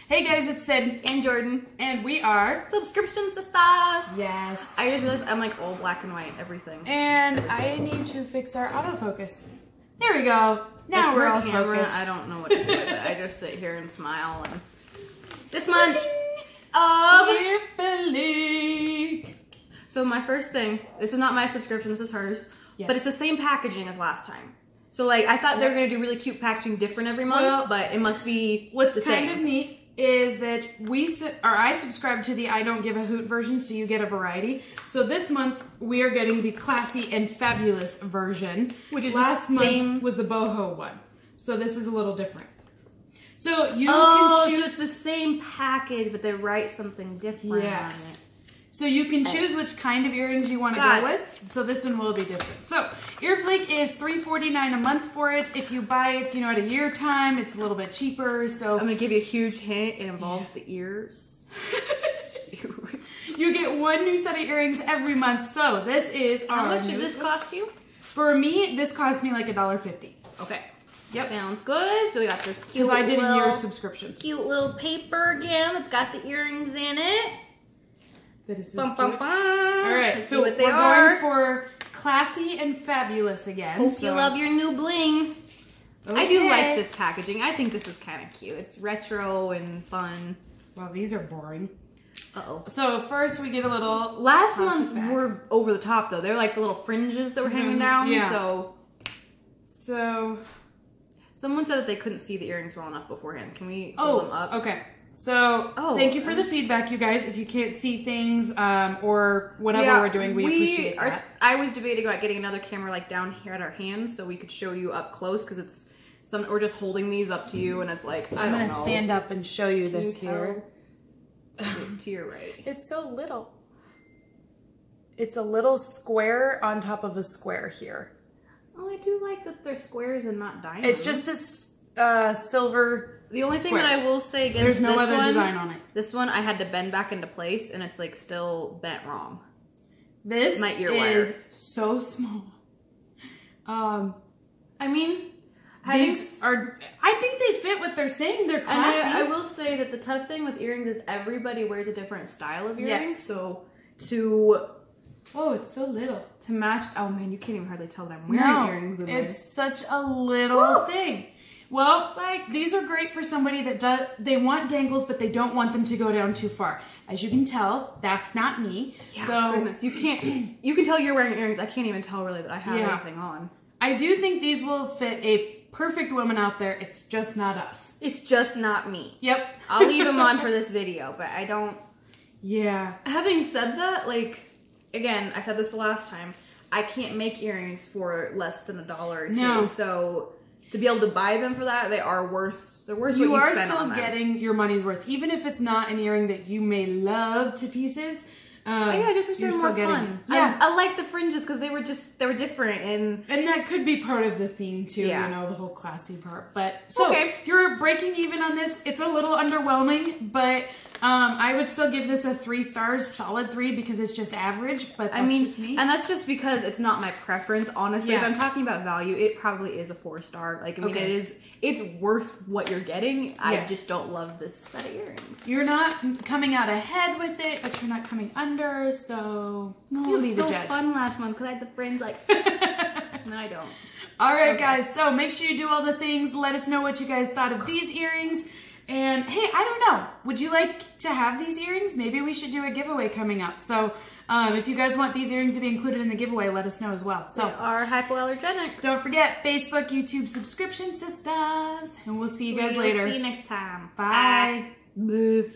Hey guys, it's Sid and Jordan, and we are Subscription Sisters. Yes. I just realized I'm like all black and white, everything. And I need to fix our autofocus. There we go. Now it's we're all camera. focused. I don't know what to do with it. I just sit here and smile. And this month of EarFleek. So my first thing. This is not my subscription. This is hers. Yes. But it's the same packaging as last time. So like I thought they were gonna do really cute packaging different every month, but it must be what's the kind same. of neat is that I subscribe to the I don't give a hoot version, so you get a variety. So this month we are getting the classy and fabulous version, which is last month was the boho one. So this is a little different. So you can choose. So it's the same package, but they write something different on it. So you can choose which kind of earrings you want to go with. So this one will be different. So EarFleek is $3.49 a month for it. If you buy it, at a year time, it's a little bit cheaper. So I'm gonna give you a huge hint. It involves the ears. You get one new set of earrings every month. So this is how much did this cost you? For me, this cost me like $1.50. Okay. Yep. Sounds good. So we got this cute. Because I did a year's subscription. Cute little paper again. It's got the earrings in it. That is bum, bum, bum. All right, so we're going for classy and fabulous again. Hope you love your new bling. Okay. I do like this packaging. I think this is kind of cute. It's retro and fun. Well, these are boring. Uh-oh. So first we get a little last month's were over the top though. They're like the little fringes that were hanging down. Yeah. So someone said that they couldn't see the earrings well enough beforehand. Can we pull them up? Okay. So, thank you for the feedback, you guys. If you can't see things or whatever we're doing, we appreciate that. I was debating about getting another camera like down here at our hands so we could show you up close because it's we're just holding these up to you and it's like, I don't know. I'm going to stand up and show you this here. To your right. It's so little. It's a little square on top of a square here. Oh, I do like that they're squares and not diamonds. It's just a silver. The only thing that I will say against there's no this other one, design on it. This one I had to bend back into place and it's like still bent wrong. This is so small. I mean, these are. I think they fit what they're saying. They're classy. And I will say that the tough thing with earrings is everybody wears a different style of earrings. Yes. So it's so little to match. Oh man, you can't even hardly tell that I'm wearing earrings. It's such a little thing. Well, these are great for somebody that they want dangles, but they don't want them to go down too far. As you can tell, that's not me. Yeah, so goodness, you can tell you're wearing earrings. I can't even tell really that I have anything on. I do think these will fit a perfect woman out there. It's just not us. It's just not me. Yep. I'll leave them on for this video, but I don't. Yeah. Having said that, again, I said this the last time. I can't make earrings for less than $1 or $2. No. So to be able to buy them for that, they're worth what you are spend on still getting your money's worth, even if it's not an earring that you may love to pieces. Just for more fun. Yeah, I like the fringes because they were different and that could be part of the theme too. Yeah. The whole classy part. But you're breaking even on this. It's a little underwhelming, but I would still give this a 3 stars, solid 3 because it's just average. But that's just me. And that's just because it's not my preference. Honestly, if I'm talking about value, it probably is a 4-star. It's worth what you're getting. I just don't love this set of earrings. You're not coming out ahead with it, but you're not coming under. So you'll be the judge. It was so fun last month because I had the fringe No, I don't. All right, guys. So make sure you do all the things. Let us know what you guys thought of these earrings. And hey, I don't know. Would you like to have these earrings? Maybe we should do a giveaway coming up. So if you guys want these earrings to be included in the giveaway, let us know as well. So they are hypoallergenic. Don't forget Facebook, YouTube, Subscription Sisters. And we'll see you guys later. See you next time. Bye. Bye.